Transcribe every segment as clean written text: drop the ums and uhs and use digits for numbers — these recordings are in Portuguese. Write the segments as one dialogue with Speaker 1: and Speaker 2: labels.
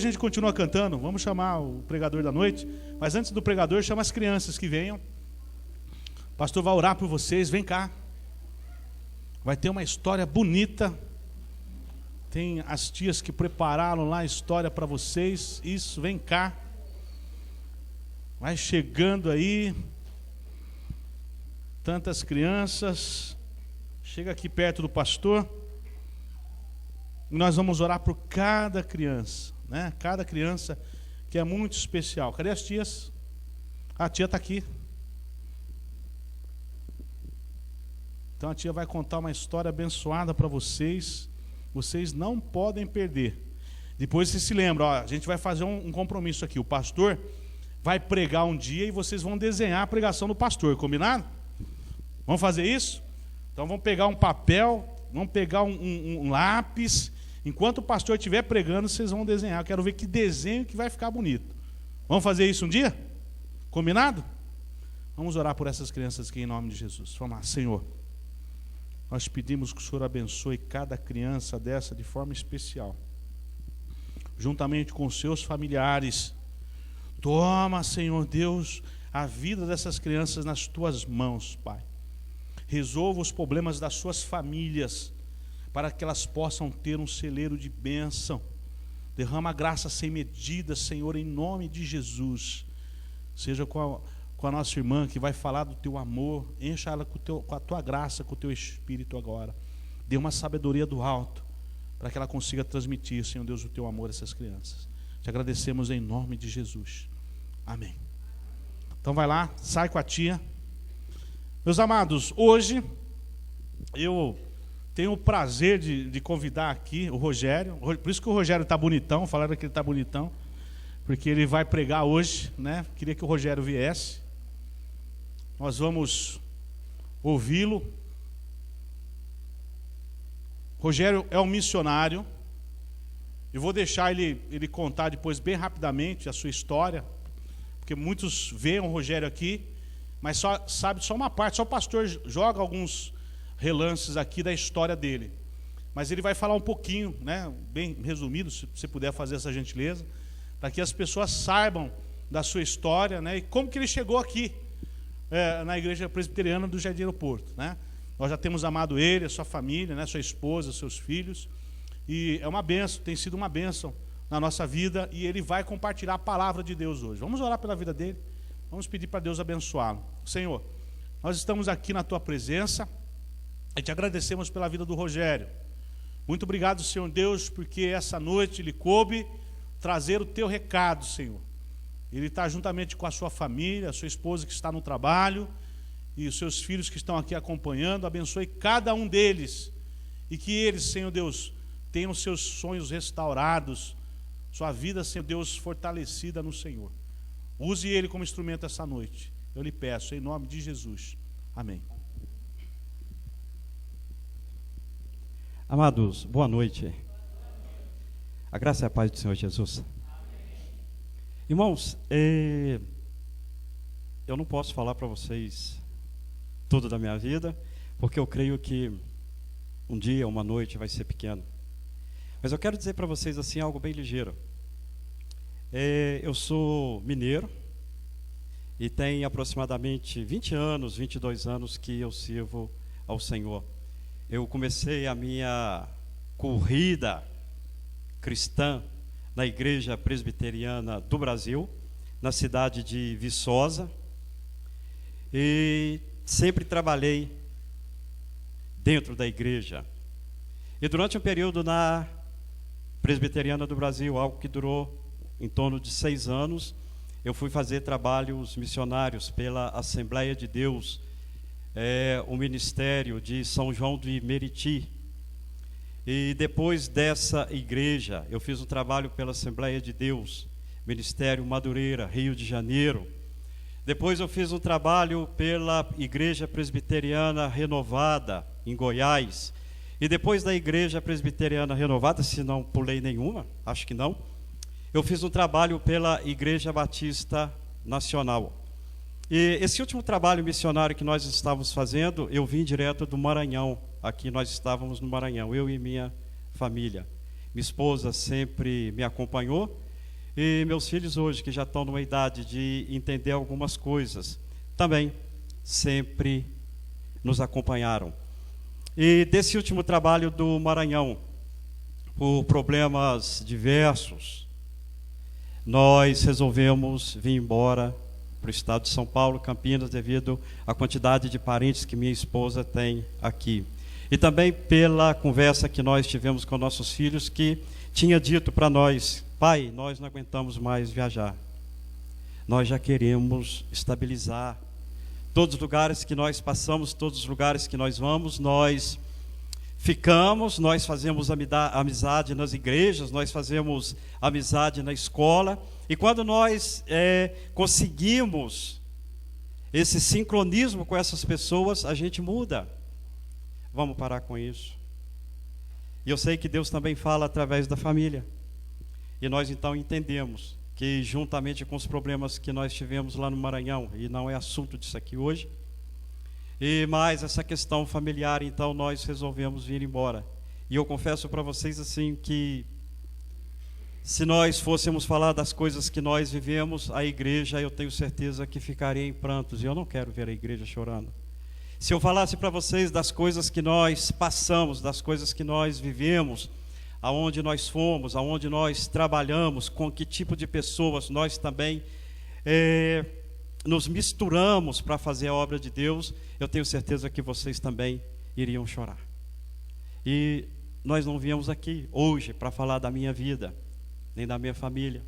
Speaker 1: a gente continua cantando. Vamos chamar o pregador da noite. Mas antes do pregador, chama as crianças que venham. O pastor vai orar por vocês. Vem cá. Vai ter uma história bonita. Tem as tias que prepararam lá a história para vocês. Isso, vem cá. Vai chegando aí. Tantas crianças. Chega aqui perto do pastor. Nós vamos orar por cada criança, né? Cada criança que é muito especial. Cadê as tias? A tia está aqui. Então a tia vai contar uma história abençoada para vocês. Vocês não podem perder. Depois vocês se lembram, ó, a gente vai fazer um compromisso aqui. O pastor vai pregar um dia e vocês vão desenhar a pregação do pastor, combinado? Vamos fazer isso? Então vamos pegar um papel, vamos pegar um lápis. Enquanto o pastor estiver pregando, vocês vão desenhar. Eu quero ver que desenho que vai ficar bonito. Vamos fazer isso um dia? Combinado? Vamos orar por essas crianças aqui em nome de Jesus. Vamos lá, Senhor. Nós pedimos que o Senhor abençoe cada criança dessa de forma especial. Juntamente com os seus familiares. Toma, Senhor Deus, a vida dessas crianças nas tuas mãos, Pai. Resolva os problemas das suas famílias, para que elas possam ter um celeiro de bênção. Derrama graça sem medida, Senhor, em nome de Jesus. Seja com a nossa irmã que vai falar do teu amor, encha ela com a tua graça, com o teu Espírito agora. Dê uma sabedoria do alto, para que ela consiga transmitir, Senhor Deus, o teu amor a essas crianças. Te agradecemos em nome de Jesus. Amém. Então vai lá, sai com a tia. Meus amados, hoje eu tenho o prazer de convidar aqui o Rogério. Por isso que o Rogério está bonitão. Falaram que ele está bonitão, porque ele vai pregar hoje, né? Queria que o Rogério viesse. Nós vamos ouvi-lo. Rogério é um missionário. Eu vou deixar ele contar depois bem rapidamente a sua história, porque muitos veem o Rogério aqui, mas sabe só uma parte. Só o pastor joga alguns relances aqui da história dele, mas ele vai falar um pouquinho, né, bem resumido, se você puder fazer essa gentileza, para que as pessoas saibam da sua história, né, e como que ele chegou aqui na igreja presbiteriana do Jardim Aeroporto, né? Nós já temos amado ele, a sua família, né, sua esposa, seus filhos, e é uma bênção, tem sido uma bênção na nossa vida, e ele vai compartilhar a palavra de Deus hoje. Vamos orar pela vida dele, vamos pedir para Deus abençoá-lo. Senhor, nós estamos aqui na tua presença e te agradecemos pela vida do Rogério. Muito obrigado, Senhor Deus, porque essa noite lhe coube trazer o teu recado, Senhor. Ele está juntamente com a sua família, a sua esposa que está no trabalho e os seus filhos que estão aqui acompanhando. Abençoe cada um deles e que eles, Senhor Deus, tenham seus sonhos restaurados, sua vida, Senhor Deus, fortalecida no Senhor. Use ele como instrumento essa noite. Eu lhe peço, em nome de Jesus. Amém.
Speaker 2: Amados, boa noite. A graça e a paz do Senhor Jesus. Irmãos, eu não posso falar para vocês tudo da minha vida, porque eu creio que um dia, uma noite vai ser pequeno. Mas eu quero dizer para vocês assim algo bem ligeiro. Eu sou mineiro e tem aproximadamente 20 anos, 22 anos que eu sirvo ao Senhor. Eu comecei a minha corrida cristã na Igreja Presbiteriana do Brasil, na cidade de Viçosa, e sempre trabalhei dentro da igreja. E durante um período na Presbiteriana do Brasil, algo que durou em torno de 6 anos, eu fui fazer trabalhos missionários pela Assembleia de Deus, o ministério de São João de Meriti. E depois dessa igreja, eu fiz um trabalho pela Assembleia de Deus, Ministério Madureira, Rio de Janeiro. Depois eu fiz um trabalho pela Igreja Presbiteriana Renovada, em Goiás. E depois da Igreja Presbiteriana Renovada, se não pulei nenhuma, acho que não, eu fiz um trabalho pela Igreja Batista Nacional. E esse último trabalho missionário que nós estávamos fazendo, eu vim direto do Maranhão. Aqui nós estávamos no Maranhão, eu e minha família. Minha esposa sempre me acompanhou E meus filhos hoje, que já estão numa idade de entender algumas coisas, também sempre nos acompanharam. E desse último trabalho do Maranhão, por problemas diversos, nós resolvemos vir embora para o estado de São Paulo, Campinas, devido à quantidade de parentes que minha esposa tem aqui. E também pela conversa que nós tivemos com nossos filhos, que tinha dito para nós: pai, nós não aguentamos mais viajar. Nós já queremos estabilizar. Todos os lugares que nós passamos, todos os lugares que nós vamos, nós ficamos, nós fazemos amizade nas igrejas, nós fazemos amizade na escola. E quando nós conseguimos esse sincronismo com essas pessoas, a gente muda. Vamos parar com isso. E eu sei que Deus também fala através da família. E nós então entendemos que, juntamente com os problemas que nós tivemos lá no Maranhão, e não é assunto disso aqui hoje, e mais essa questão familiar, então nós resolvemos vir embora. E eu confesso para vocês assim que, se nós fôssemos falar das coisas que nós vivemos, a igreja, eu tenho certeza que ficaria em prantos, e eu não quero ver a igreja chorando. Se eu falasse para vocês das coisas que nós passamos, das coisas que nós vivemos, aonde nós fomos, aonde nós trabalhamos, com que tipo de pessoas nós também nos misturamos para fazer a obra de Deus, eu tenho certeza que vocês também iriam chorar. E nós não viemos aqui hoje para falar da minha vida, nem da minha família.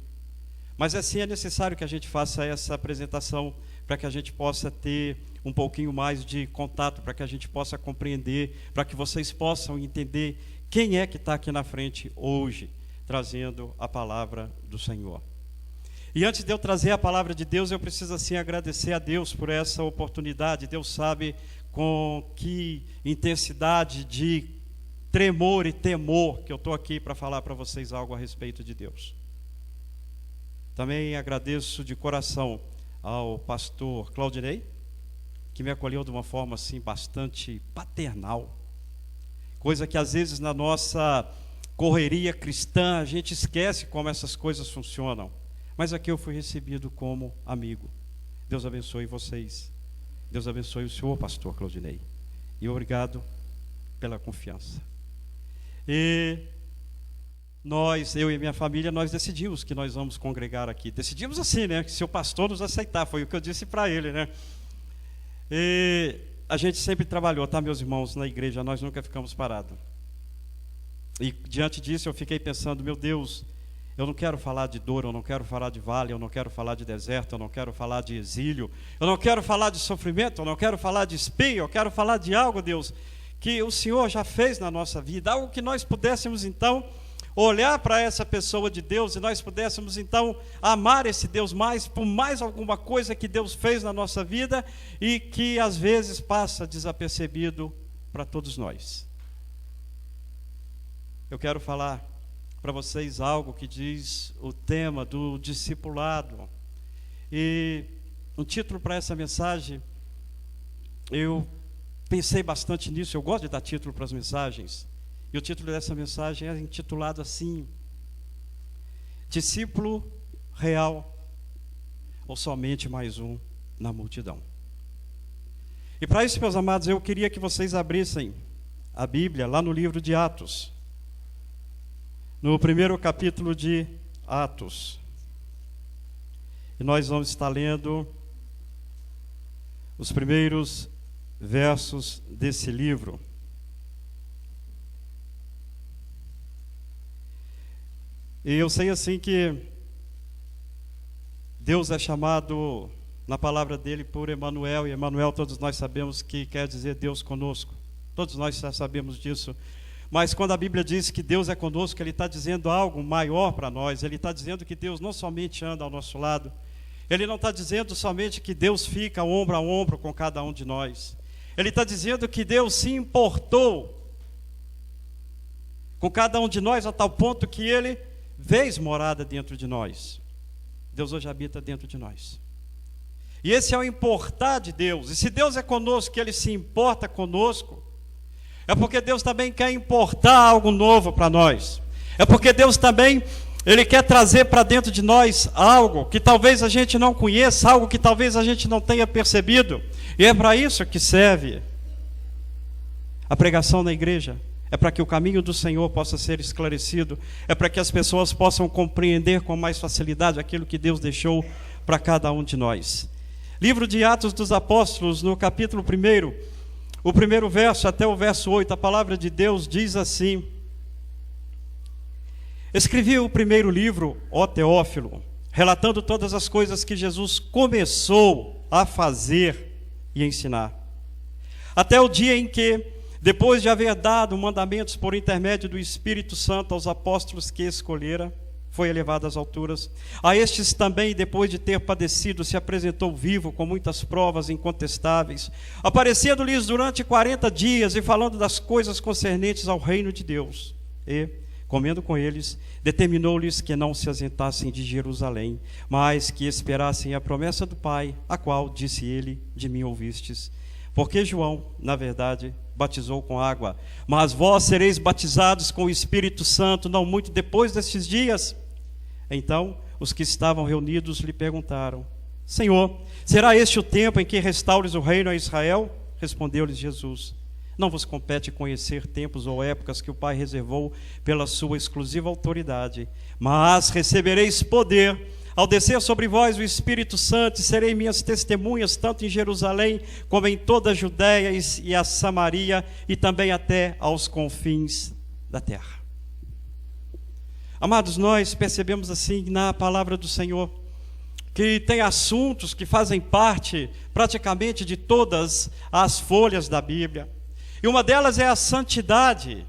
Speaker 2: Mas assim é necessário que a gente faça essa apresentação para que a gente possa ter um pouquinho mais de contato, para que a gente possa compreender, para que vocês possam entender quem é que está aqui na frente hoje, trazendo a palavra do Senhor. E antes de eu trazer a palavra de Deus, eu preciso assim agradecer a Deus por essa oportunidade. Deus sabe com que intensidade de tremor e temor que eu estou aqui para falar para vocês algo a respeito de Deus. Também agradeço de coração ao pastor Claudinei, que me acolheu de uma forma assim bastante paternal, coisa que às vezes na nossa correria cristã a gente esquece como essas coisas funcionam. Mas aqui eu fui recebido como amigo. Deus abençoe vocês. Deus abençoe o senhor, pastor Claudinei. E obrigado pela confiança. E nós, eu e minha família, nós decidimos que nós vamos congregar aqui. Decidimos assim, né? Que se o pastor nos aceitar, foi o que eu disse para ele, né? E a gente sempre trabalhou, tá, meus irmãos, na igreja, nós nunca ficamos parados. E diante disso eu fiquei pensando, meu Deus, eu não quero falar de dor, eu não quero falar de vale, eu não quero falar de deserto, eu não quero falar de exílio, eu não quero falar de sofrimento, eu não quero falar de espinho, eu quero falar de algo, Deus, que o Senhor já fez na nossa vida, algo que nós pudéssemos então olhar para essa pessoa de Deus e nós pudéssemos então amar esse Deus mais, por mais alguma coisa que Deus fez na nossa vida e que às vezes passa desapercebido para todos nós. Eu quero falar para vocês algo que diz o tema do discipulado. E um título para essa mensagem, eu pensei bastante nisso, eu gosto de dar título para as mensagens. E o título dessa mensagem é intitulado assim: Discípulo real ou somente mais um na multidão? E para isso, meus amados, eu queria que vocês abrissem a Bíblia lá no livro de Atos, no primeiro capítulo de Atos. E nós vamos estar lendo os primeiros versos desse livro. E eu sei assim que Deus é chamado na palavra dele por Emanuel, e Emanuel todos nós sabemos que quer dizer Deus conosco. Todos nós já sabemos disso. Mas quando a Bíblia diz que Deus é conosco, Ele está dizendo algo maior para nós. Ele está dizendo que Deus não somente anda ao nosso lado. Ele não está dizendo somente que Deus fica ombro a ombro com cada um de nós. Ele está dizendo que Deus se importou com cada um de nós a tal ponto que Ele fez morada dentro de nós. Deus hoje habita dentro de nós. E esse é o importar de Deus. E se Deus é conosco, que Ele se importa conosco, é porque Deus também quer importar algo novo para nós. É porque Deus também Ele quer trazer para dentro de nós algo que talvez a gente não conheça, algo que talvez a gente não tenha percebido. E é para isso que serve a pregação na igreja. É para que o caminho do Senhor possa ser esclarecido. É para que as pessoas possam compreender com mais facilidade aquilo que Deus deixou para cada um de nós. Livro de Atos dos Apóstolos, no capítulo 1, o primeiro verso até o verso 8, a palavra de Deus diz assim: escrevi o primeiro livro, ó Teófilo, relatando todas as coisas que Jesus começou a fazer e ensinar, até o dia em que, depois de haver dado mandamentos por intermédio do Espírito Santo aos apóstolos que escolhera, foi elevado às alturas. A estes também, depois de ter padecido, se apresentou vivo com muitas provas incontestáveis, aparecendo-lhes durante 40 dias e falando das coisas concernentes ao reino de Deus. E, comendo com eles, determinou-lhes que não se ausentassem de Jerusalém, mas que esperassem a promessa do Pai, a qual, disse ele, de mim ouvistes. Porque João, na verdade, batizou com água, mas vós sereis batizados com o Espírito Santo não muito depois destes dias. Então os que estavam reunidos lhe perguntaram: Senhor, será este o tempo em que restaures o reino a Israel? Respondeu-lhes Jesus: não vos compete conhecer tempos ou épocas que o Pai reservou pela sua exclusiva autoridade, mas recebereis poder ao descer sobre vós o Espírito Santo, e serei minhas testemunhas, tanto em Jerusalém, como em toda a Judéia e a Samaria, e também até aos confins da terra. Amados, nós percebemos assim na palavra do Senhor, que tem assuntos que fazem parte praticamente de todas as folhas da Bíblia. E uma delas é a santidade,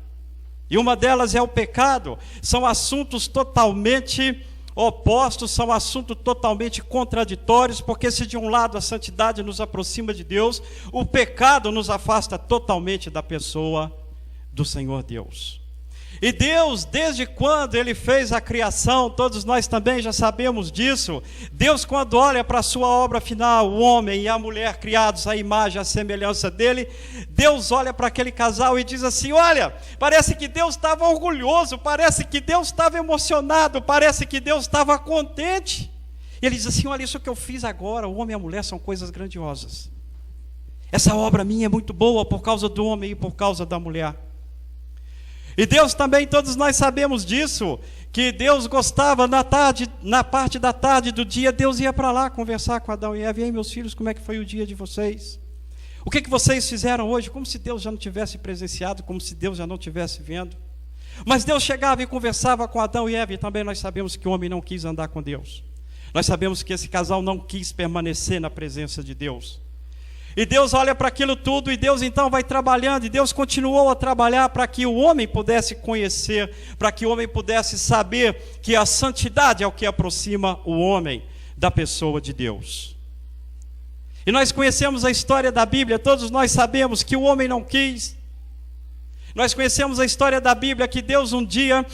Speaker 2: e uma delas é o pecado. São assuntos totalmente opostos, são assuntos totalmente contraditórios, porque se de um lado a santidade nos aproxima de Deus, o pecado nos afasta totalmente da pessoa do Senhor Deus. E Deus, desde quando Ele fez a criação, todos nós também já sabemos disso, Deus, quando olha para a sua obra final, o homem e a mulher criados à imagem e à semelhança dEle, Deus olha para aquele casal e diz assim: olha, parece que Deus estava orgulhoso, parece que Deus estava emocionado, parece que Deus estava contente. E Ele diz assim: olha, isso que eu fiz agora, o homem e a mulher são coisas grandiosas. Essa obra minha é muito boa por causa do homem e por causa da mulher. E Deus também, todos nós sabemos disso, que Deus gostava na parte da tarde do dia, Deus ia para lá conversar com Adão e Eva: e aí, meus filhos, como é que foi o dia de vocês? O que vocês fizeram hoje? Como se Deus já não tivesse presenciado, como se Deus já não tivesse vendo. Mas Deus chegava e conversava com Adão e Eva, e também nós sabemos que o homem não quis andar com Deus. Nós sabemos que esse casal não quis permanecer na presença de Deus. E Deus olha para aquilo tudo, e Deus então vai trabalhando, e Deus continuou a trabalhar para que o homem pudesse conhecer, para que o homem pudesse saber que a santidade é o que aproxima o homem da pessoa de Deus. E nós conhecemos a história da Bíblia, todos nós sabemos que o homem não quis. Nós conhecemos a história da Bíblia, que Deus um dia,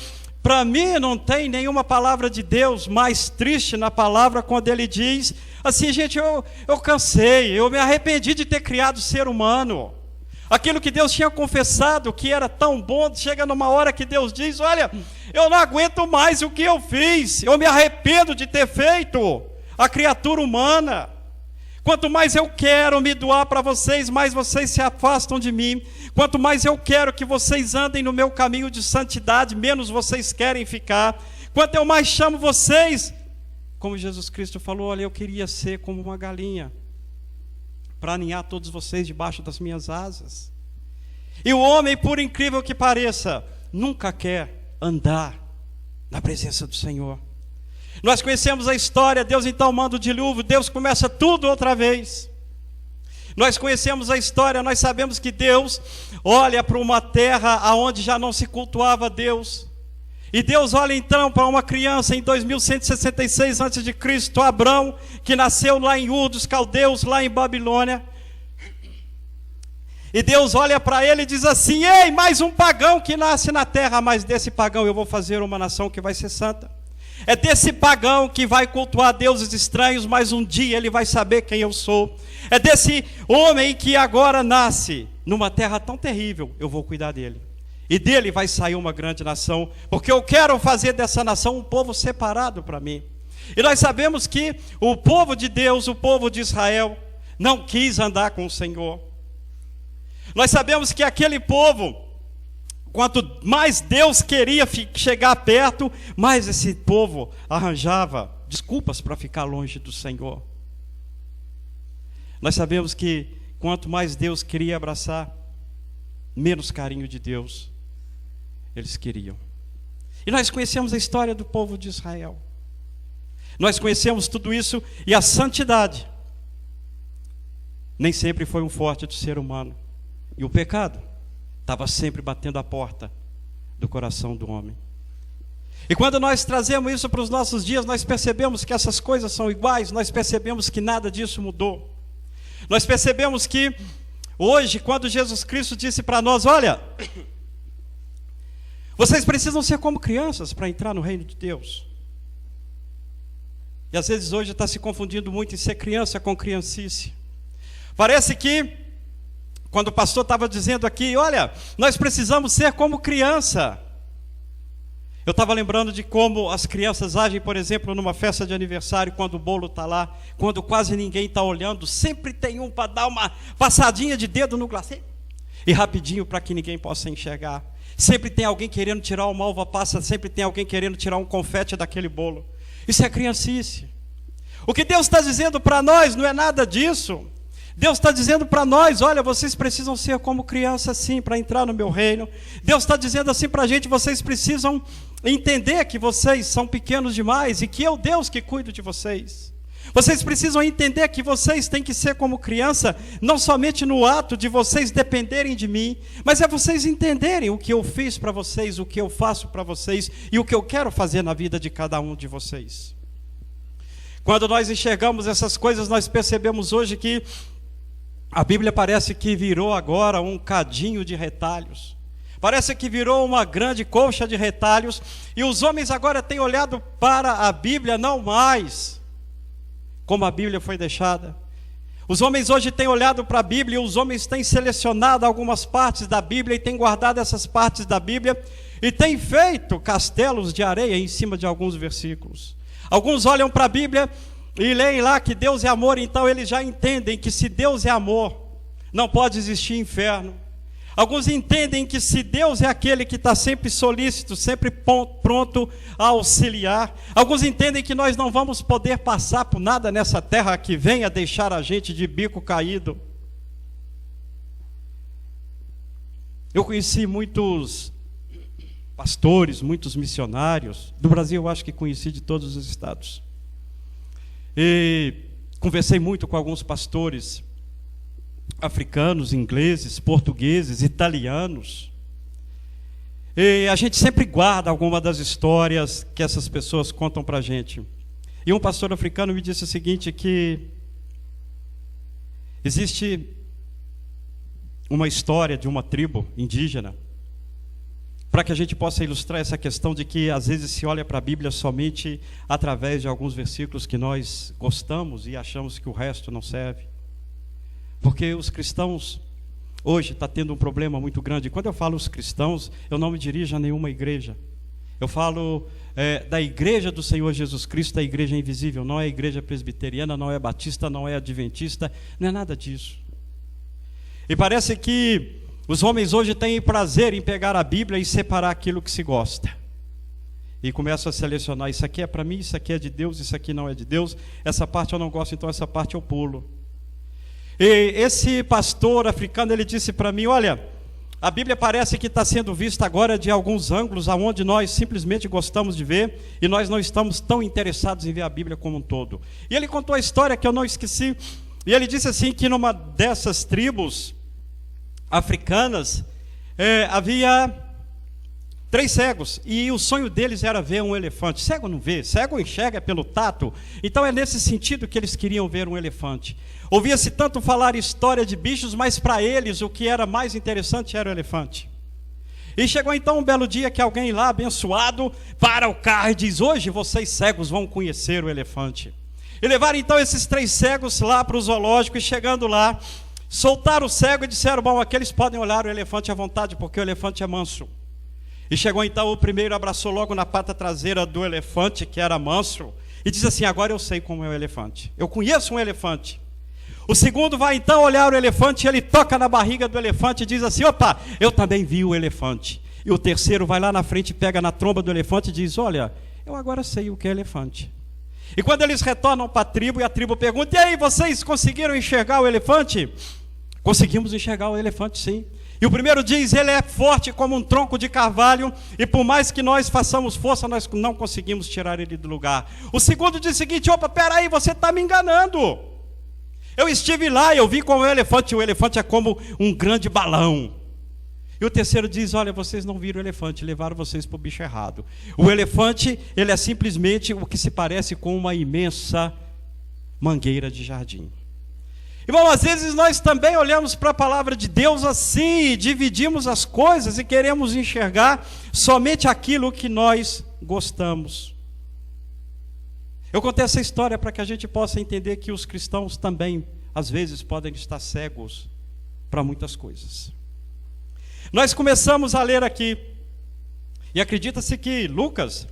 Speaker 2: para mim não tem nenhuma palavra de Deus mais triste na palavra, quando Ele diz assim: gente, eu cansei, eu me arrependi de ter criado o ser humano. Aquilo que Deus tinha confessado que era tão bom, chega numa hora que Deus diz: olha, eu não aguento mais o que eu fiz, eu me arrependo de ter feito a criatura humana. Quanto mais eu quero me doar para vocês, mais vocês se afastam de mim. Quanto mais eu quero que vocês andem no meu caminho de santidade, menos vocês querem ficar. Quanto eu mais chamo vocês, como Jesus Cristo falou: olha, eu queria ser como uma galinha, para aninhar todos vocês debaixo das minhas asas. E o homem, por incrível que pareça, nunca quer andar na presença do Senhor. Nós conhecemos a história, Deus então manda o dilúvio, Deus começa tudo outra vez. Nós conhecemos a história, nós sabemos que Deus olha para uma terra onde já não se cultuava Deus. E Deus olha então para uma criança em 2166 a.C., Abrão, que nasceu lá em Ur dos Caldeus, lá em Babilônia. E Deus olha para ele e diz assim: ei, mais um pagão que nasce na terra, mas desse pagão eu vou fazer uma nação que vai ser santa. É desse pagão que vai cultuar deuses estranhos, mas um dia ele vai saber quem eu sou. É desse homem que agora nasce numa terra tão terrível, eu vou cuidar dele. E dele vai sair uma grande nação, porque eu quero fazer dessa nação um povo separado para mim. E nós sabemos que o povo de Deus, o povo de Israel, não quis andar com o Senhor. Nós sabemos que aquele povo, quanto mais Deus queria chegar perto, mais esse povo arranjava desculpas para ficar longe do Senhor. Nós sabemos que quanto mais Deus queria abraçar, menos carinho de Deus eles queriam. E nós conhecemos a história do povo de Israel. Nós conhecemos tudo isso, e a santidade nem sempre foi um forte do ser humano. E o pecado estava sempre batendo a porta do coração do homem. E quando nós trazemos isso para os nossos dias, nós percebemos que essas coisas são iguais, nós percebemos que nada disso mudou. Nós percebemos que hoje, quando Jesus Cristo disse para nós, olha, vocês precisam ser como crianças para entrar no reino de Deus. E às vezes hoje está se confundindo muito em ser criança com criancice. Parece que, quando o pastor estava dizendo aqui, olha, nós precisamos ser como criança. Eu estava lembrando de como as crianças agem, por exemplo, numa festa de aniversário, quando o bolo está lá, quando quase ninguém está olhando, sempre tem um para dar uma passadinha de dedo no glacê, e rapidinho para que ninguém possa enxergar. Sempre tem alguém querendo tirar uma uva passa, sempre tem alguém querendo tirar um confete daquele bolo. Isso é criancice. O que Deus está dizendo para nós não é nada disso. Deus está dizendo para nós, olha, vocês precisam ser como criança sim, para entrar no meu reino. Deus está dizendo assim para a gente, vocês precisam entender que vocês são pequenos demais e que é o Deus que cuida de vocês. Vocês precisam entender que vocês têm que ser como criança, não somente no ato de vocês dependerem de mim, mas é vocês entenderem o que eu fiz para vocês, o que eu faço para vocês e o que eu quero fazer na vida de cada um de vocês. Quando nós enxergamos essas coisas, nós percebemos hoje que a Bíblia parece que virou agora um cadinho de retalhos. Parece que virou uma grande colcha de retalhos, e os homens agora têm olhado para a Bíblia não mais como a Bíblia foi deixada. Os homens hoje têm olhado para a Bíblia, e os homens têm selecionado algumas partes da Bíblia e têm guardado essas partes da Bíblia e têm feito castelos de areia em cima de alguns versículos. Alguns olham para a Bíblia e leem lá que Deus é amor, então eles já entendem que se Deus é amor, não pode existir inferno. Alguns entendem que se Deus é aquele que está sempre solícito, sempre pronto a auxiliar. Alguns entendem que nós não vamos poder passar por nada nessa terra que venha deixar a gente de bico caído. Eu conheci muitos pastores, muitos missionários. Do Brasil eu acho que conheci de todos os estados. E conversei muito com alguns pastores africanos, ingleses, portugueses, italianos. E a gente sempre guarda alguma das histórias que essas pessoas contam para a gente. E um pastor africano me disse o seguinte, que existe uma história de uma tribo indígena, para que a gente possa ilustrar essa questão de que às vezes se olha para a Bíblia somente através de alguns versículos que nós gostamos e achamos que o resto não serve. Porque os cristãos hoje estão tendo um problema muito grande. Quando eu falo os cristãos, eu não me dirijo a nenhuma igreja. Eu falo da igreja do Senhor Jesus Cristo, a igreja invisível. Não é a igreja presbiteriana, não é batista, não é adventista, não é nada disso. E parece que os homens hoje têm prazer em pegar a Bíblia e separar aquilo que se gosta. E começam a selecionar, isso aqui é para mim, isso aqui é de Deus, isso aqui não é de Deus. Essa parte eu não gosto, então essa parte eu pulo. E esse pastor africano, ele disse para mim, olha, a Bíblia parece que está sendo vista agora de alguns ângulos, aonde nós simplesmente gostamos de ver, e nós não estamos tão interessados em ver a Bíblia como um todo. E ele contou a história que eu não esqueci, e ele disse assim, que numa dessas tribos africanas, havia 3 cegos, e o sonho deles era ver um elefante. Cego não vê, cego enxerga pelo tato. Então é nesse sentido que eles queriam ver um elefante. Ouvia-se tanto falar história de bichos, mas para eles o que era mais interessante era o elefante. E chegou então um belo dia que alguém lá, abençoado, para o carro e diz, hoje vocês cegos vão conhecer o elefante. E levaram então esses 3 cegos lá para o zoológico, e chegando lá, soltaram o cego e disseram, bom, aqueles podem olhar o elefante à vontade, porque o elefante é manso. E chegou então, o primeiro abraçou logo na pata traseira do elefante, que era manso, e diz assim: agora eu sei como é o elefante, eu conheço um elefante. O segundo vai então olhar o elefante, ele toca na barriga do elefante e diz assim: opa, eu também vi o elefante. E o terceiro vai lá na frente, pega na tromba do elefante e diz: olha, eu agora sei o que é elefante. E quando eles retornam para a tribo, e a tribo pergunta: e aí, vocês conseguiram enxergar o elefante? Conseguimos enxergar o elefante, sim. E o primeiro diz: ele é forte como um tronco de carvalho, e por mais que nós façamos força, nós não conseguimos tirar ele do lugar. O segundo diz o seguinte: opa, peraí, você está me enganando. Eu estive lá, eu vi como o elefante é como um grande balão. E o terceiro diz: olha, vocês não viram o elefante, levaram vocês para o bicho errado. O elefante, ele é simplesmente o que se parece com uma imensa mangueira de jardim. Irmão, às vezes nós também olhamos para a palavra de Deus assim, dividimos as coisas e queremos enxergar somente aquilo que nós gostamos. Eu contei essa história para que a gente possa entender que os cristãos também, às vezes, podem estar cegos para muitas coisas. Nós começamos a ler aqui, e acredita-se que Lucas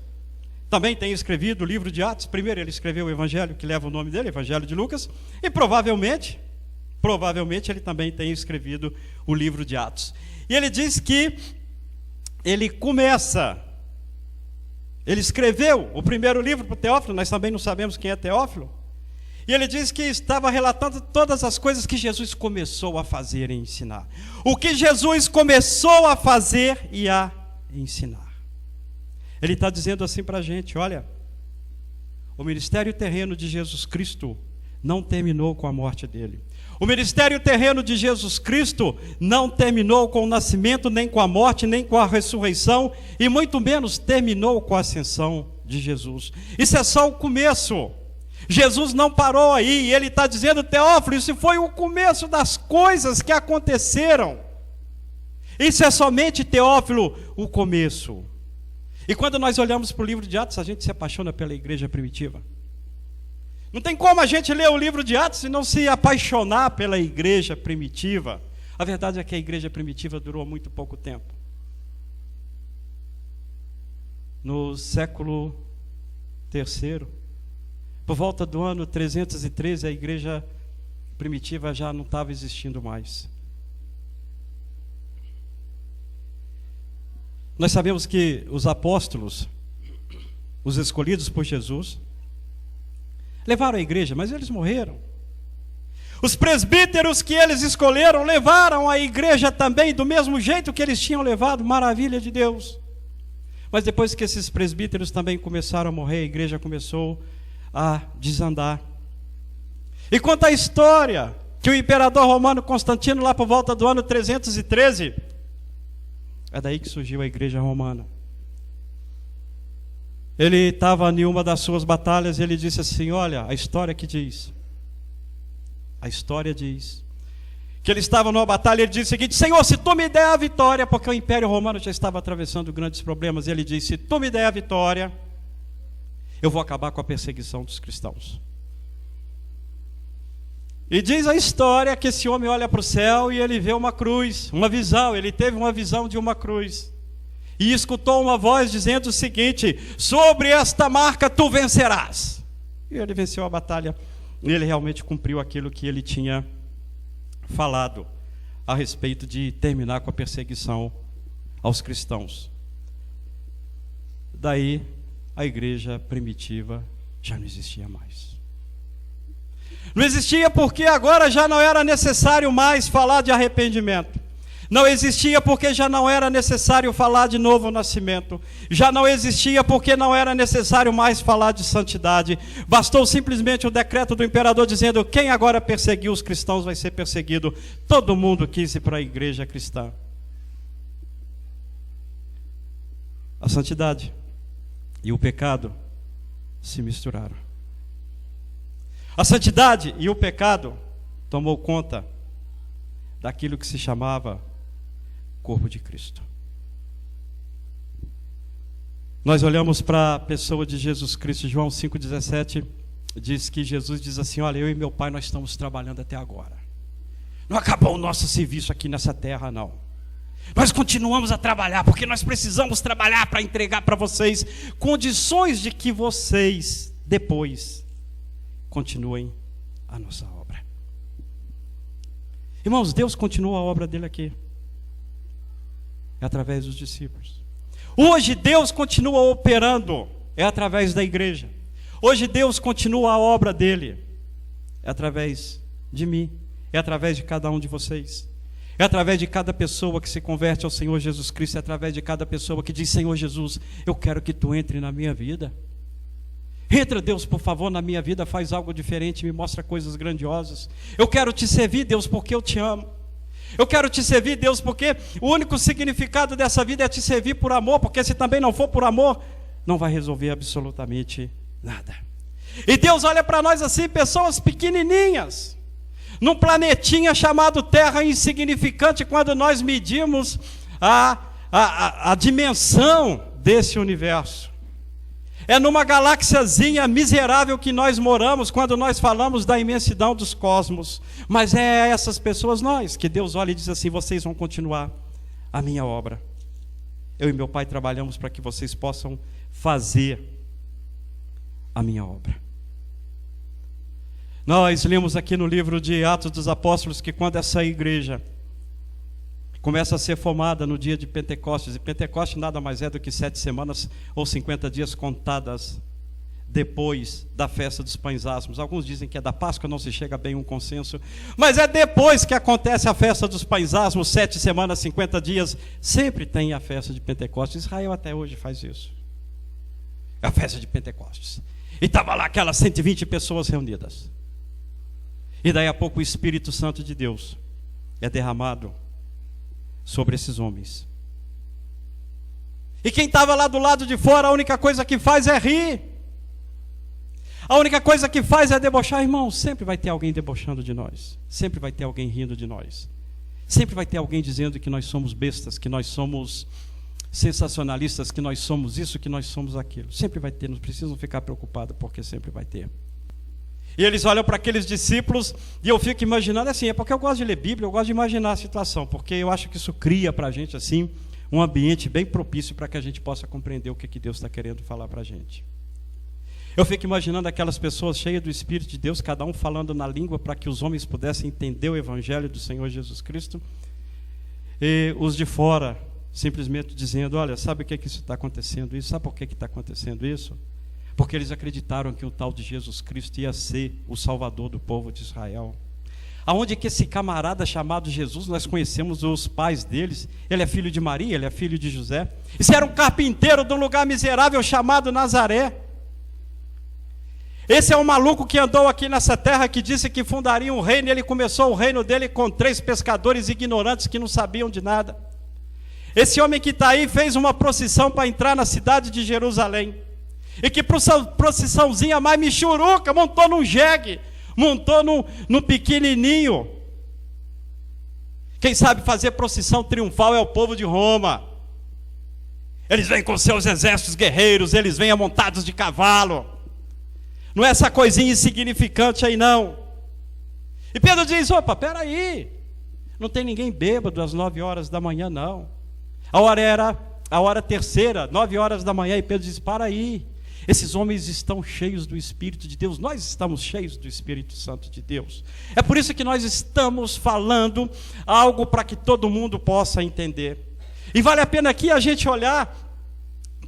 Speaker 2: também tem escrevido o livro de Atos. Primeiro ele escreveu o evangelho que leva o nome dele, Evangelho de Lucas, e provavelmente ele também tem escrevido o livro de Atos. E ele diz que ele escreveu o primeiro livro para Teófilo, nós também não sabemos quem é Teófilo, e ele diz que estava relatando todas as coisas que Jesus começou a fazer e ensinar. O que Jesus começou a fazer e a ensinar. Ele está dizendo assim para a gente: olha, o ministério terreno de Jesus Cristo não terminou com a morte dele. O ministério terreno de Jesus Cristo não terminou com o nascimento, nem com a morte, nem com a ressurreição, e muito menos terminou com a ascensão de Jesus. Isso é só o começo. Jesus não parou aí, e ele está dizendo: Teófilo, isso foi o começo das coisas que aconteceram. Isso é somente, Teófilo, o começo. E quando nós olhamos para o livro de Atos, a gente se apaixona pela igreja primitiva. Não tem como a gente ler o livro de Atos e não se apaixonar pela igreja primitiva. A verdade é que a igreja primitiva durou muito pouco tempo. No século III, por volta do ano 313, a igreja primitiva já não estava existindo mais. Nós sabemos que os apóstolos, os escolhidos por Jesus, levaram a igreja, mas eles morreram. Os presbíteros que eles escolheram levaram a igreja também, do mesmo jeito que eles tinham levado, maravilha de Deus. Mas depois que esses presbíteros também começaram a morrer, a igreja começou a desandar. E conta a história que o imperador romano Constantino, lá por volta do ano 313, é daí que surgiu a igreja romana. Ele estava em uma das suas batalhas e ele disse assim: olha, a história diz que ele estava numa batalha, ele disse o seguinte: Senhor, se tu me der a vitória, porque o Império Romano já estava atravessando grandes problemas, ele disse: se tu me der a vitória, eu vou acabar com a perseguição dos cristãos. E diz a história que esse homem olha para o céu e ele vê uma cruz, uma visão, ele teve uma visão de uma cruz. E escutou uma voz dizendo o seguinte: sobre esta marca tu vencerás. E ele venceu a batalha. E ele realmente cumpriu aquilo que ele tinha falado a respeito de terminar com a perseguição aos cristãos. Daí a igreja primitiva já não existia mais. Não existia porque agora já não era necessário mais falar de arrependimento. Não existia porque já não era necessário falar de novo nascimento. Já não existia porque não era necessário mais falar de santidade. Bastou simplesmente o decreto do imperador dizendo: quem agora perseguiu os cristãos vai ser perseguido. Todo mundo quis ir para a igreja cristã. A santidade e o pecado se misturaram. A santidade e o pecado tomou conta daquilo que se chamava corpo de Cristo. Nós olhamos para a pessoa de Jesus Cristo. João 5,17 diz que Jesus diz assim: olha, eu e meu pai nós estamos trabalhando até agora. Não acabou o nosso serviço aqui nessa terra, não. Nós continuamos a trabalhar, porque nós precisamos trabalhar para entregar para vocês condições de que vocês, depois, continuem a nossa obra. Irmãos, Deus continua a obra dele aqui, é através dos discípulos. Hoje Deus continua operando, é através da igreja. Hoje Deus continua a obra dele, é através de mim, é através de cada um de vocês. É através de cada pessoa que se converte ao Senhor Jesus Cristo, é através de cada pessoa que diz: Senhor Jesus, eu quero que tu entre na minha vida. Entra, Deus, por favor, na minha vida, faz algo diferente, me mostra coisas grandiosas. Eu quero te servir, Deus, porque eu te amo. Eu quero te servir, Deus, porque o único significado dessa vida é te servir por amor, porque se também não for por amor, não vai resolver absolutamente nada. E Deus olha para nós assim, pessoas pequenininhas, num planetinha chamado Terra, insignificante, quando nós medimos a dimensão desse universo. É numa galáxiazinha miserável que nós moramos, quando nós falamos da imensidão dos cosmos. Mas é essas pessoas nós, que Deus olha e diz assim: vocês vão continuar a minha obra. Eu e meu pai trabalhamos para que vocês possam fazer a minha obra. Nós lemos aqui no livro de Atos dos Apóstolos que quando essa igreja começa a ser formada no dia de Pentecostes, e Pentecostes nada mais é do que 7 semanas ou 50 dias contadas depois da festa dos pães asmos. Alguns dizem que é da Páscoa, não se chega bem a um consenso, mas é depois que acontece a festa dos pães asmos, 7 semanas, 50 dias, sempre tem a festa de Pentecostes. Israel até hoje faz isso, a festa de Pentecostes. E estava lá aquelas 120 pessoas reunidas. E daí a pouco o Espírito Santo de Deus é derramado sobre esses homens. E quem estava lá do lado de fora, a única coisa que faz é rir. A única coisa que faz é debochar. Irmão, sempre vai ter alguém debochando de nós. Sempre vai ter alguém rindo de nós. Sempre vai ter alguém dizendo que nós somos bestas, que nós somos sensacionalistas, que nós somos isso, que nós somos aquilo. Sempre vai ter, não precisam ficar preocupados, porque sempre vai ter. E eles olham para aqueles discípulos, e eu fico imaginando assim, é porque eu gosto de ler Bíblia, eu gosto de imaginar a situação, porque eu acho que isso cria para a gente assim, um ambiente bem propício para que a gente possa compreender o que Deus está querendo falar para a gente. Eu fico imaginando aquelas pessoas cheias do Espírito de Deus, cada um falando na língua para que os homens pudessem entender o Evangelho do Senhor Jesus Cristo, e os de fora simplesmente dizendo: olha, sabe o que isso está acontecendo? Isso? Sabe por que está acontecendo isso? Porque eles acreditaram que o tal de Jesus Cristo ia ser o Salvador do povo de Israel. Aonde que esse camarada chamado Jesus, nós conhecemos os pais deles, ele é filho de Maria, ele é filho de José. Esse era um carpinteiro de um lugar miserável chamado Nazaré. Esse é um maluco que andou aqui nessa terra, que disse que fundaria um reino, e ele começou o reino dele com 3 pescadores ignorantes que não sabiam de nada. Esse homem que está aí fez uma procissão para entrar na cidade de Jerusalém. E que procissãozinha mais michuruca, montou num jegue, montou num pequenininho. Quem sabe fazer procissão triunfal é o povo de Roma. Eles vêm com seus exércitos guerreiros, eles vêm amontados de cavalo. Não é essa coisinha insignificante aí não. E Pedro diz: opa, peraí, não tem ninguém bêbado às 9 horas da manhã não. A hora era a hora terceira, 9 horas da manhã, e Pedro diz: para aí. Esses homens estão cheios do Espírito de Deus, nós estamos cheios do Espírito Santo de Deus. É por isso que nós estamos falando algo para que todo mundo possa entender. E vale a pena aqui a gente olhar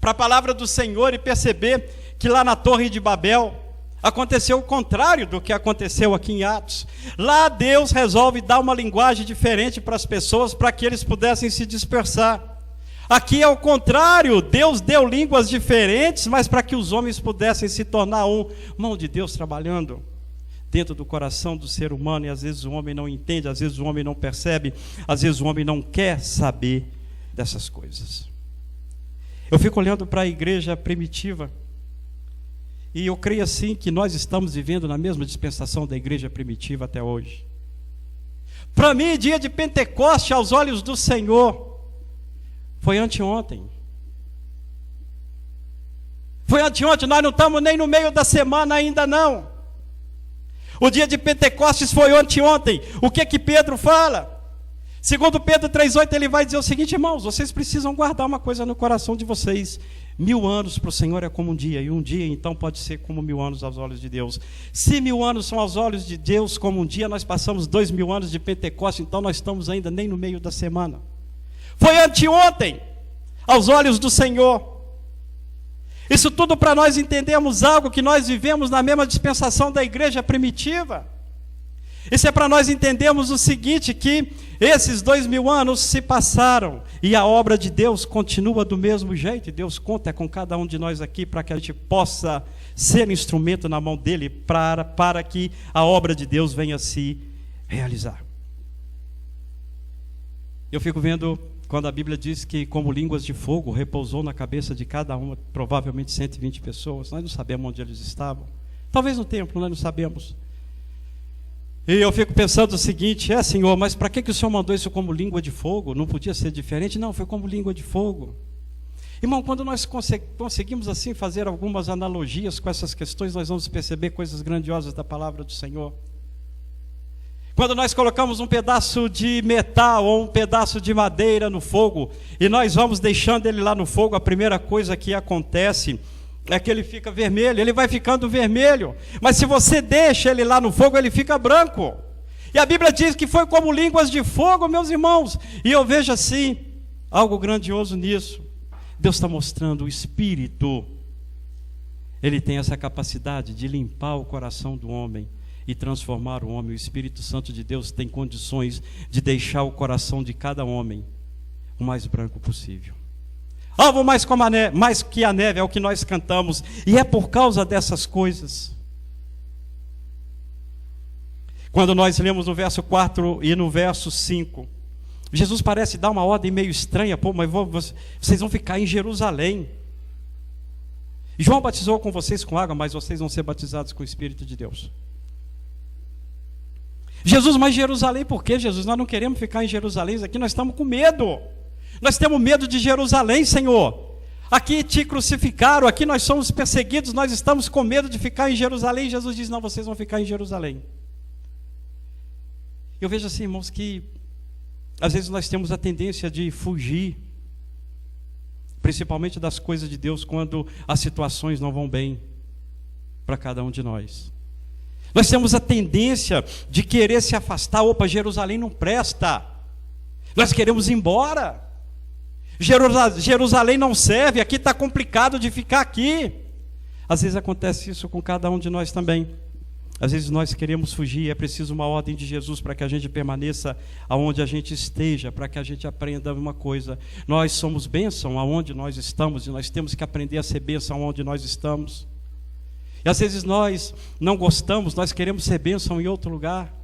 Speaker 2: para a palavra do Senhor e perceber que lá na Torre de Babel aconteceu o contrário do que aconteceu aqui em Atos. Lá Deus resolve dar uma linguagem diferente para as pessoas, para que eles pudessem se dispersar. Aqui é o contrário, Deus deu línguas diferentes, mas para que os homens pudessem se tornar um. Mão de Deus trabalhando dentro do coração do ser humano, e às vezes o homem não entende, às vezes o homem não percebe, às vezes o homem não quer saber dessas coisas. Eu fico olhando para a igreja primitiva, e eu creio assim que nós estamos vivendo na mesma dispensação da igreja primitiva até hoje. Para mim, dia de Pentecoste aos olhos do Senhor foi anteontem. Foi anteontem, nós não estamos nem no meio da semana ainda não. O dia de Pentecostes foi anteontem. O que Pedro fala? Segundo Pedro 3,8, ele vai dizer o seguinte: irmãos, vocês precisam guardar uma coisa no coração de vocês. 1000 anos para o Senhor é como um dia, e um dia então pode ser como 1000 anos aos olhos de Deus. Se 1000 anos são aos olhos de Deus como um dia, nós passamos 2000 anos de Pentecostes, então nós estamos ainda nem no meio da semana. Foi anteontem, aos olhos do Senhor. Isso tudo para nós entendermos algo que nós vivemos na mesma dispensação da igreja primitiva. Isso é para nós entendermos o seguinte, que esses 2000 anos se passaram e a obra de Deus continua do mesmo jeito. E Deus conta com cada um de nós aqui para que a gente possa ser instrumento na mão dele para que a obra de Deus venha se realizar. Eu fico vendo quando a Bíblia diz que como línguas de fogo repousou na cabeça de cada uma, provavelmente 120 pessoas. Nós não sabemos onde eles estavam. Talvez no templo, nós não sabemos. E eu fico pensando o seguinte: Senhor, mas para que o Senhor mandou isso como língua de fogo? Não podia ser diferente? Não, foi como língua de fogo. Irmão, quando nós conseguimos assim fazer algumas analogias com essas questões, nós vamos perceber coisas grandiosas da palavra do Senhor. Quando nós colocamos um pedaço de metal ou um pedaço de madeira no fogo, e nós vamos deixando ele lá no fogo, a primeira coisa que acontece é que ele fica vermelho, ele vai ficando vermelho. Mas se você deixa ele lá no fogo, ele fica branco. E a Bíblia diz que foi como línguas de fogo, meus irmãos. E eu vejo assim, algo grandioso nisso. Deus está mostrando o Espírito. Ele tem essa capacidade de limpar o coração do homem e transformar o homem. O Espírito Santo de Deus tem condições de deixar o coração de cada homem o mais branco possível. Alvo mais que a neve, é o que nós cantamos. E é por causa dessas coisas. Quando nós lemos no verso 4 e no verso 5, Jesus parece dar uma ordem meio estranha. Pô, mas vocês vão ficar em Jerusalém. João batizou com vocês com água, mas vocês vão ser batizados com o Espírito de Deus. Jesus, mas Jerusalém, por quê, Jesus? Nós não queremos ficar em Jerusalém, aqui nós estamos com medo. Nós temos medo de Jerusalém, Senhor. Aqui te crucificaram, aqui nós somos perseguidos, nós estamos com medo de ficar em Jerusalém. Jesus diz: não, vocês vão ficar em Jerusalém. Eu vejo assim, irmãos, que às vezes nós temos a tendência de fugir, principalmente das coisas de Deus, quando as situações não vão bem para cada um de nós. Nós temos a tendência de querer se afastar. Opa, Jerusalém não presta, nós queremos ir embora. Jerusalém não serve, aqui está complicado de ficar aqui. Às vezes acontece isso com cada um de nós também. Às vezes nós queremos fugir, é preciso uma ordem de Jesus para que a gente permaneça aonde a gente esteja, para que a gente aprenda uma coisa: nós somos bênção aonde nós estamos, e nós temos que aprender a ser bênção aonde nós estamos. E às vezes nós não gostamos, nós queremos ser bênção em outro lugar,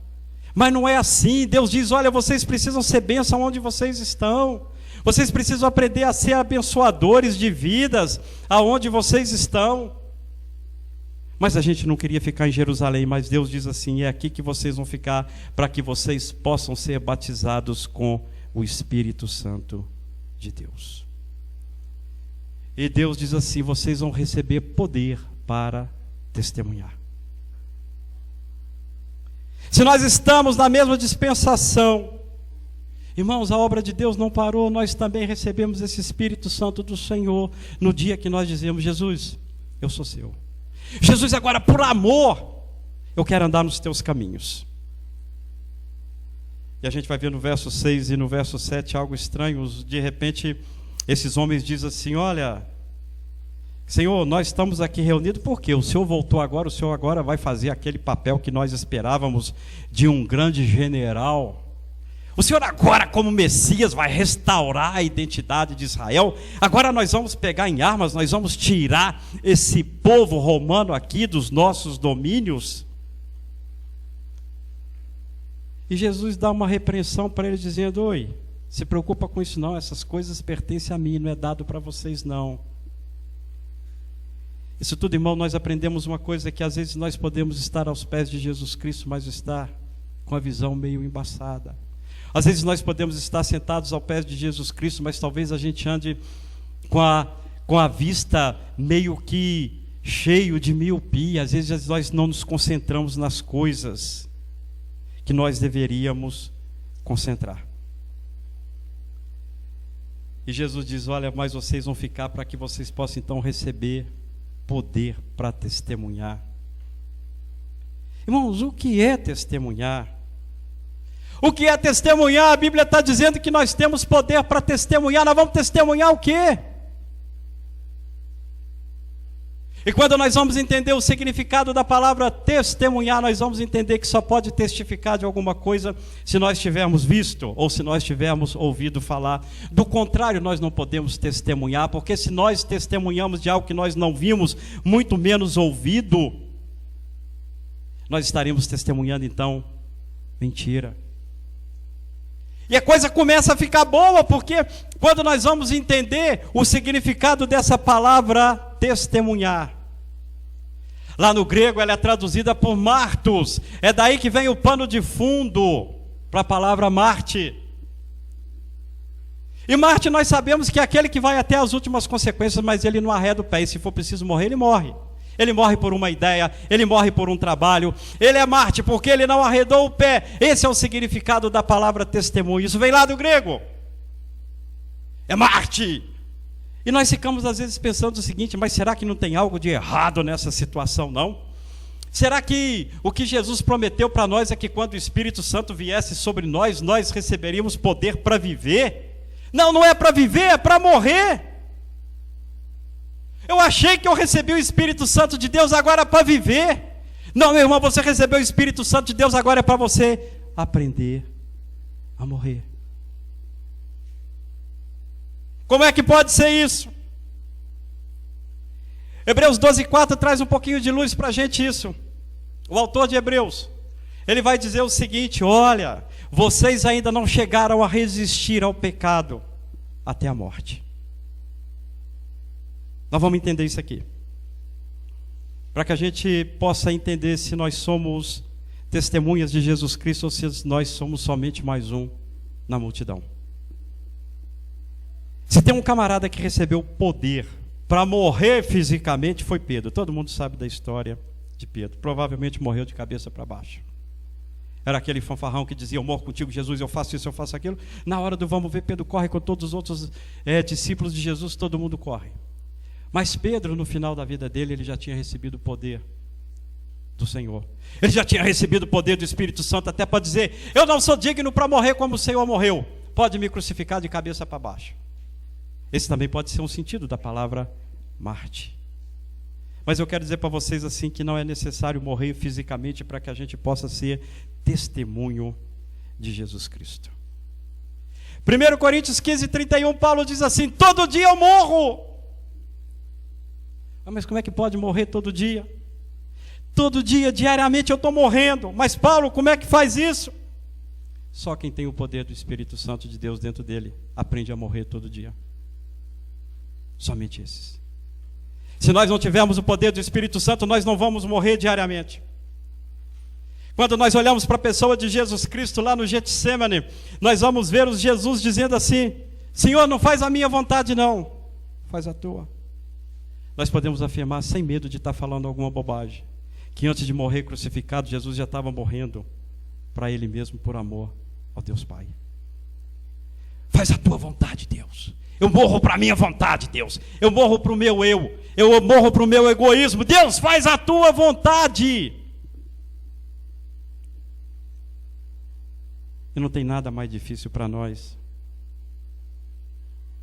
Speaker 2: mas não é assim. Deus diz: olha, vocês precisam ser bênção onde vocês estão. Vocês precisam aprender a ser abençoadores de vidas aonde vocês estão. Mas a gente não queria ficar em Jerusalém, mas Deus diz assim: é aqui que vocês vão ficar, para que vocês possam ser batizados com o Espírito Santo de Deus. E Deus diz assim: vocês vão receber poder para testemunhar. Se nós estamos na mesma dispensação, irmãos, a obra de Deus não parou. Nós também recebemos esse Espírito Santo do Senhor no dia que nós dizemos: Jesus, eu sou seu. Jesus, agora por amor, eu quero andar nos teus caminhos. E a gente vai ver no verso 6 e no verso 7 algo estranho. De repente, esses homens dizem assim: olha, Senhor, nós estamos aqui reunidos porque o Senhor voltou agora, o Senhor agora vai fazer aquele papel que nós esperávamos de um grande general. O Senhor agora, como Messias, vai restaurar a identidade de Israel. Agora nós vamos pegar em armas, nós vamos tirar esse povo romano aqui dos nossos domínios. E Jesus dá uma repreensão para eles, dizendo: oi, se preocupa com isso não, essas coisas pertencem a mim, não é dado para vocês não. Isso tudo, irmão, nós aprendemos uma coisa, que às vezes nós podemos estar aos pés de Jesus Cristo, mas estar com a visão meio embaçada. Às vezes nós podemos estar sentados ao pé de Jesus Cristo, mas talvez a gente ande com a vista meio que cheio de miopia. Às vezes nós não nos concentramos nas coisas que nós deveríamos concentrar. E Jesus diz: olha, mas vocês vão ficar para que vocês possam então receber poder para testemunhar. Irmãos, o que é testemunhar? O que é testemunhar? A Bíblia está dizendo que nós temos poder para testemunhar. Nós vamos testemunhar o quê? E quando nós vamos entender o significado da palavra testemunhar, nós vamos entender que só pode testificar de alguma coisa se nós tivermos visto ou se nós tivermos ouvido falar. Do contrário, nós não podemos testemunhar, porque se nós testemunhamos de algo que nós não vimos, muito menos ouvido, nós estaremos testemunhando então mentira. E a coisa começa a ficar boa, porque quando nós vamos entender o significado dessa palavra testemunhar, lá no grego ela é traduzida por martos, é daí que vem o pano de fundo para a palavra Marte. E Marte nós sabemos que é aquele que vai até as últimas consequências, mas ele não arreda o pé, e se for preciso morrer, ele morre. Ele morre por uma ideia, ele morre por um trabalho, ele é Marte porque ele não arredou o pé. Esse é o significado da palavra testemunho. Isso vem lá do grego. É Marte. E nós ficamos às vezes pensando o seguinte: mas será que não tem algo de errado nessa situação, não? Será que o que Jesus prometeu para nós é que quando o Espírito Santo viesse sobre nós, nós receberíamos poder para viver? Não, não é para viver, é para morrer. Eu achei que eu recebi o Espírito Santo de Deus agora para viver. Não, meu irmão, você recebeu o Espírito Santo de Deus agora é para você aprender a morrer. Como é que pode ser isso? Hebreus 12:4 traz um pouquinho de luz para a gente isso. O autor de Hebreus, ele vai dizer o seguinte: olha, vocês ainda não chegaram a resistir ao pecado até a morte. Nós vamos entender isso aqui, para que a gente possa entender se nós somos testemunhas de Jesus Cristo ou se nós somos somente mais um na multidão. Se tem um camarada que recebeu poder para morrer fisicamente, foi Pedro. Todo mundo sabe da história de Pedro. Provavelmente morreu de cabeça para baixo. Era aquele fanfarrão que dizia: eu morro contigo, Jesus, eu faço isso, eu faço aquilo. Na hora do vamos ver, Pedro corre com todos os outros discípulos de Jesus, todo mundo corre. Mas Pedro, no final da vida dele, ele já tinha recebido o poder do Senhor. Ele já tinha recebido o poder do Espírito Santo, até para dizer: eu não sou digno para morrer como o Senhor morreu. Pode me crucificar de cabeça para baixo. Esse também pode ser um sentido da palavra Marte. Mas eu quero dizer para vocês assim que não é necessário morrer fisicamente para que a gente possa ser testemunho de Jesus Cristo. 1 Coríntios 15:31, Paulo diz assim: todo dia eu morro. Mas como é que pode morrer todo dia? Todo dia, diariamente eu estou morrendo. Mas Paulo, como é que faz isso? Só quem tem o poder do Espírito Santo de Deus dentro dele aprende a morrer todo dia. Somente esses. Se nós não tivermos o poder do Espírito Santo, nós não vamos morrer diariamente. Quando nós olhamos para a pessoa de Jesus Cristo lá no Getsemane, nós vamos ver os Jesus dizendo assim: Senhor, não faz a minha vontade não, faz a tua. Nós podemos afirmar sem medo de estar falando alguma bobagem, que antes de morrer crucificado, Jesus já estava morrendo para Ele mesmo por amor ao Deus Pai. Faz a tua vontade, Deus. Eu morro para a minha vontade, Deus. Eu morro para o meu eu morro para o meu egoísmo. Deus, faz a tua vontade. E não tem nada mais difícil para nós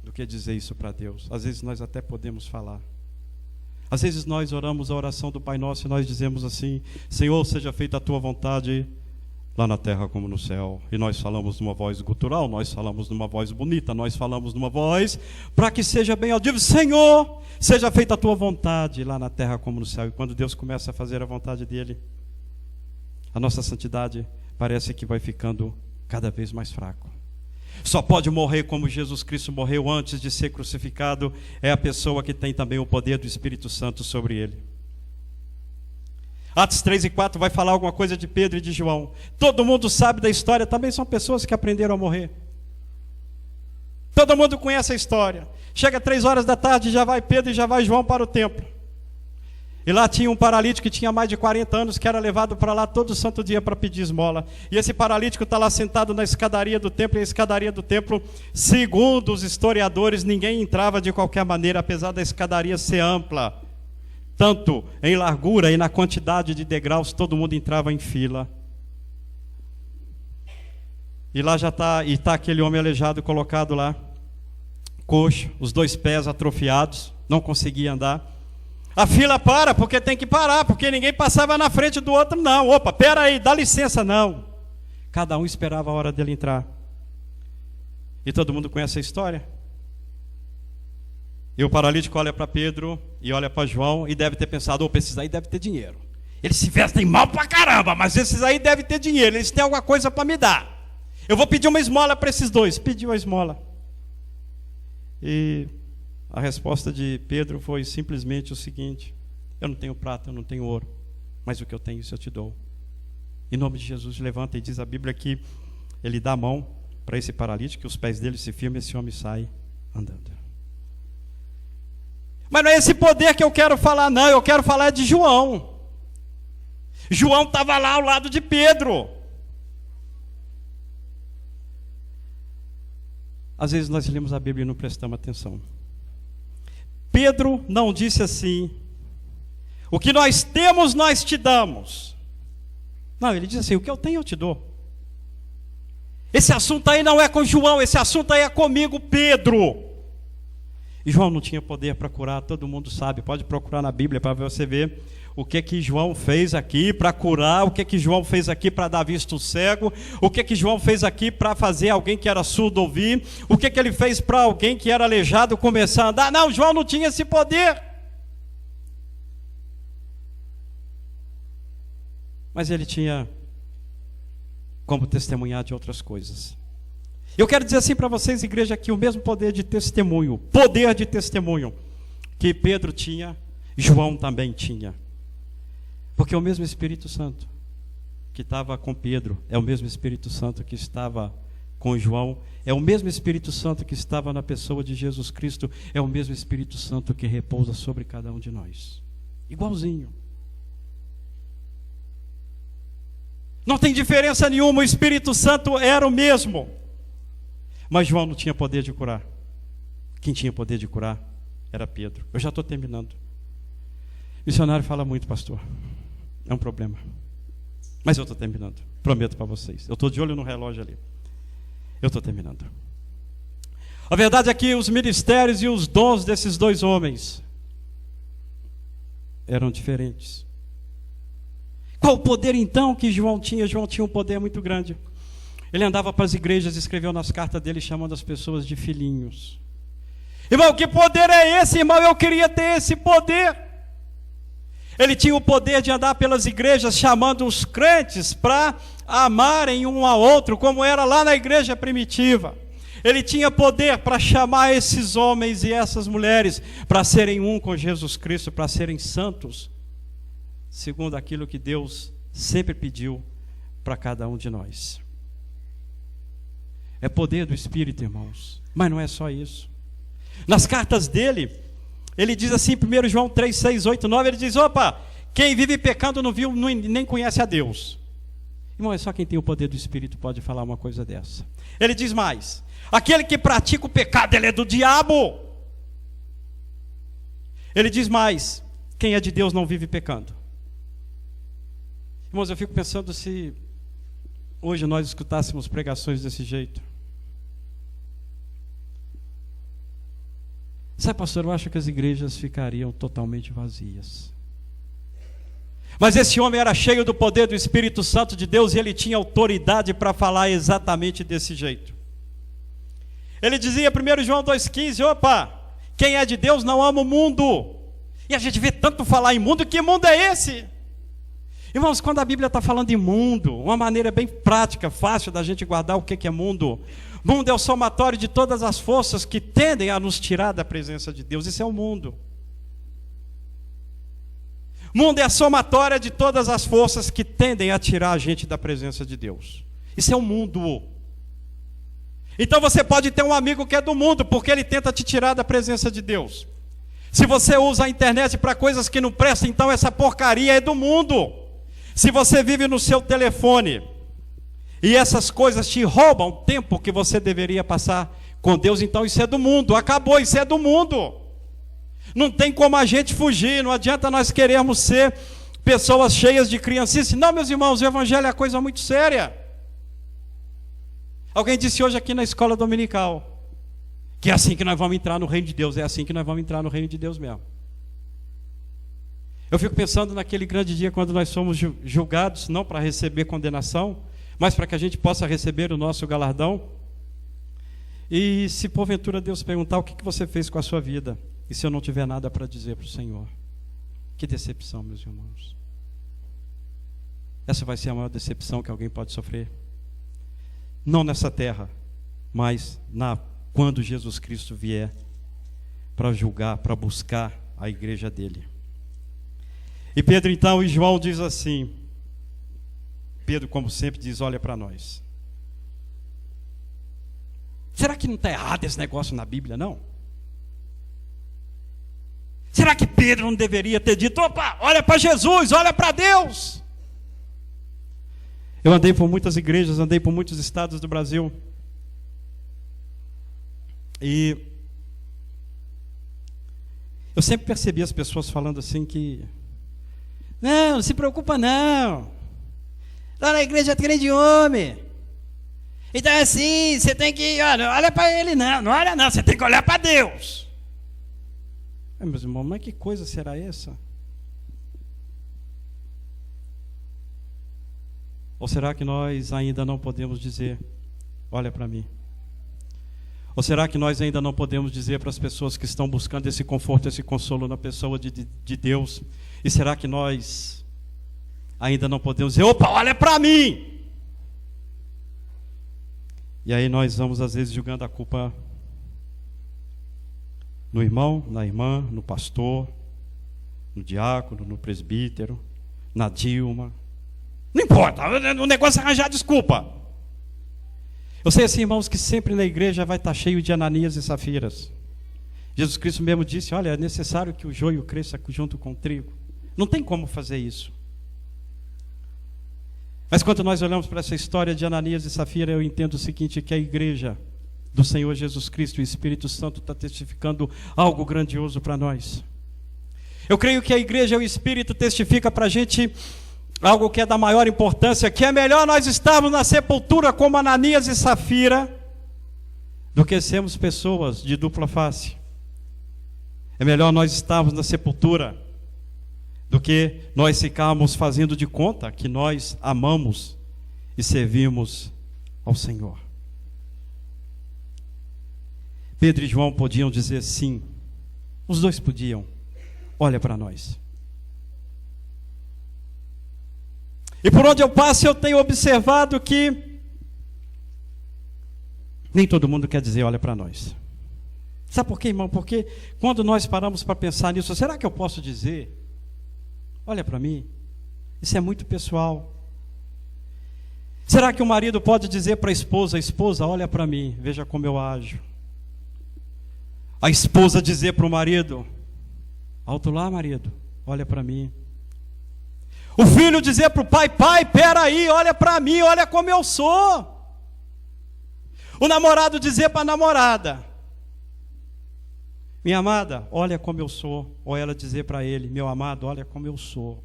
Speaker 2: do que dizer isso para Deus. Às vezes nós até podemos falar. Às vezes nós oramos a oração do Pai Nosso e nós dizemos assim: Senhor, seja feita a tua vontade lá na terra como no céu. E nós falamos numa voz gutural, nós falamos numa voz bonita, nós falamos numa voz para que seja bem audível: Senhor, seja feita a tua vontade lá na terra como no céu. E quando Deus começa a fazer a vontade dele, a nossa santidade parece que vai ficando cada vez mais fraco. Só pode morrer como Jesus Cristo morreu antes de ser crucificado é a pessoa que tem também o poder do Espírito Santo sobre ele. Atos 3:4 vai falar alguma coisa de Pedro e de João. Todo mundo sabe da história, também são pessoas que aprenderam a morrer. Todo mundo conhece a história. Chega 3 horas da tarde, já vai Pedro e já vai João para o templo. E lá tinha um paralítico que tinha mais de 40 anos, que era levado para lá todo santo dia para pedir esmola. E esse paralítico está lá sentado na escadaria do templo, e a escadaria do templo, segundo os historiadores, ninguém entrava de qualquer maneira, apesar da escadaria ser ampla. Tanto em largura e na quantidade de degraus, todo mundo entrava em fila. E lá já está aquele homem aleijado colocado lá, coxo, os 2 pés atrofiados, não conseguia andar. A fila para, porque tem que parar, porque ninguém passava na frente do outro, não. Opa, pera aí, dá licença, não. Cada um esperava a hora dele entrar. E todo mundo conhece a história. E o paralítico olha para Pedro e olha para João e deve ter pensado, opa, esses aí devem ter dinheiro. Eles se vestem mal pra caramba, mas esses aí devem ter dinheiro, eles têm alguma coisa para me dar. Eu vou pedir uma esmola para esses 2. Pediu a esmola. E a resposta de Pedro foi simplesmente o seguinte: eu não tenho prata, eu não tenho ouro, mas o que eu tenho, isso eu te dou. Em nome de Jesus, levanta, e diz a Bíblia que ele dá a mão para esse paralítico, que os pés dele se firmam e esse homem sai andando. Mas não é esse poder que eu quero falar, não. Eu quero falar de João. João estava lá ao lado de Pedro. Às vezes nós lemos a Bíblia e não prestamos atenção. Pedro não disse assim: o que nós temos, nós te damos. Não, ele disse assim: o que eu tenho, eu te dou. Esse assunto aí não é com João, esse assunto aí é comigo, Pedro. E João não tinha poder para curar, todo mundo sabe, pode procurar na Bíblia para você ver o que João fez aqui para curar, o que João fez aqui para dar vista ao cego, o que João fez aqui para fazer alguém que era surdo ouvir, o que ele fez para alguém que era aleijado começar a andar. Não, João não tinha esse poder. Mas ele tinha como testemunhar de outras coisas. Eu quero dizer assim para vocês, igreja, que o mesmo poder de testemunho que Pedro tinha, João também tinha. Porque o mesmo Espírito Santo que estava com Pedro é o mesmo Espírito Santo que estava com João, é o mesmo Espírito Santo que estava na pessoa de Jesus Cristo, é o mesmo Espírito Santo que repousa sobre cada um de nós. Igualzinho. Não tem diferença nenhuma, o Espírito Santo era o mesmo. Mas João não tinha poder de curar. Quem tinha poder de curar era Pedro. Eu já estou terminando. Missionário fala muito, pastor. É um problema. Mas eu estou terminando. Prometo para vocês. Eu estou de olho no relógio ali. Eu estou terminando. A verdade é que os ministérios e os dons desses 2 homens eram diferentes. Qual o poder então que João tinha? João tinha um poder muito grande. Ele andava para as igrejas e escreveu nas cartas dele chamando as pessoas de filhinhos. Irmão, que poder é esse, irmão? Eu queria ter esse poder. Ele tinha o poder de andar pelas igrejas chamando os crentes para amarem um ao outro, como era lá na igreja primitiva. Ele tinha poder para chamar esses homens e essas mulheres para serem um com Jesus Cristo, para serem santos, segundo aquilo que Deus sempre pediu para cada um de nós. É poder do Espírito, irmãos. Mas não é só isso. Nas cartas dele, ele diz assim, 1 João 3, 6, 8, 9, ele diz, opa, quem vive pecando não viu, nem conhece a Deus. Irmão, é só quem tem o poder do Espírito pode falar uma coisa dessa. Ele diz mais, aquele que pratica o pecado, ele é do diabo. Ele diz mais, quem é de Deus não vive pecando. Irmãos, eu fico pensando se hoje nós escutássemos pregações desse jeito. Sabe, pastor, eu acho que as igrejas ficariam totalmente vazias. Mas esse homem era cheio do poder do Espírito Santo de Deus e ele tinha autoridade para falar exatamente desse jeito. Ele dizia, 1 João 2,15, opa, quem é de Deus não ama o mundo. E a gente vê tanto falar em mundo, que mundo é esse? Irmãos, quando a Bíblia está falando em mundo, uma maneira bem prática, fácil da gente guardar o que é mundo. Mundo é o somatório de todas as forças que tendem a nos tirar da presença de Deus. Isso é o mundo. Mundo é a somatória de todas as forças que tendem a tirar a gente da presença de Deus. Isso é o mundo. Então você pode ter um amigo que é do mundo, porque ele tenta te tirar da presença de Deus. Se você usa a internet para coisas que não prestam, então essa porcaria é do mundo. Se você vive no seu telefone e essas coisas te roubam o tempo que você deveria passar com Deus, então isso é do mundo. Acabou, isso é do mundo. Não tem como a gente fugir. Não adianta nós querermos ser pessoas cheias de criancice. Não, meus irmãos, o evangelho é coisa muito séria. Alguém disse hoje aqui na escola dominical que é assim que nós vamos entrar no reino de Deus. É assim que nós vamos entrar no reino de Deus mesmo. Eu fico pensando naquele grande dia quando nós somos julgados, não para receber condenação, mas para que a gente possa receber o nosso galardão. E se porventura Deus perguntar o que você fez com a sua vida, e se eu não tiver nada para dizer para o Senhor, que decepção, meus irmãos. Essa vai ser a maior decepção que alguém pode sofrer. Não nessa terra, mas quando Jesus Cristo vier para julgar, para buscar a igreja dele. E Pedro então, e João diz assim, Pedro como sempre diz, olha para nós. Será que não está errado esse negócio na Bíblia, não? Será que Pedro não deveria ter dito, opa, olha para Jesus, olha para Deus? Eu andei por muitas igrejas, andei por muitos estados do Brasil. E eu sempre percebi as pessoas falando assim que não se preocupa não. Lá na igreja tem grande homem. Então é assim, você tem que, olha para ele não olha não, você tem que olhar para Deus. Meus irmãos, mas que coisa será essa? Ou será que nós ainda não podemos dizer, olha para mim? Ou será que nós ainda não podemos dizer para as pessoas que estão buscando esse conforto, esse consolo na pessoa de Deus? E será que nós ainda não podemos dizer, opa, olha para mim? E aí nós vamos às vezes julgando a culpa no irmão, na irmã, no pastor, no diácono, no presbítero, na Dilma. Não importa, o negócio é arranjar desculpa. Eu sei assim, irmãos, que sempre na igreja vai estar cheio de Ananias e Safiras. Jesus Cristo mesmo disse, olha, é necessário que o joio cresça junto com o trigo. Não tem como fazer isso. Mas quando nós olhamos para essa história de Ananias e Safira, eu entendo o seguinte, que a igreja do Senhor Jesus Cristo, o Espírito Santo está testificando algo grandioso para nós. Eu creio que a igreja e o Espírito testifica para a gente algo que é da maior importância, que é melhor nós estarmos na sepultura como Ananias e Safira, do que sermos pessoas de dupla face. É melhor nós estarmos na sepultura, do que nós ficarmos fazendo de conta que nós amamos e servimos ao Senhor. Pedro e João podiam dizer sim, os dois podiam, olha para nós. E por onde eu passo eu tenho observado que nem todo mundo quer dizer olha para nós. Sabe por quê, irmão? Porque quando nós paramos para pensar nisso, será que eu posso dizer olha para mim? Isso é muito pessoal. Será que o marido pode dizer para a esposa, olha para mim, veja como eu ajo? A esposa dizer para o marido, alto lá, marido, olha para mim. O filho dizer para o pai, peraí, olha para mim, olha como eu sou. O namorado dizer para a namorada, minha amada, olha como eu sou. Ou ela dizer para ele, meu amado, olha como eu sou.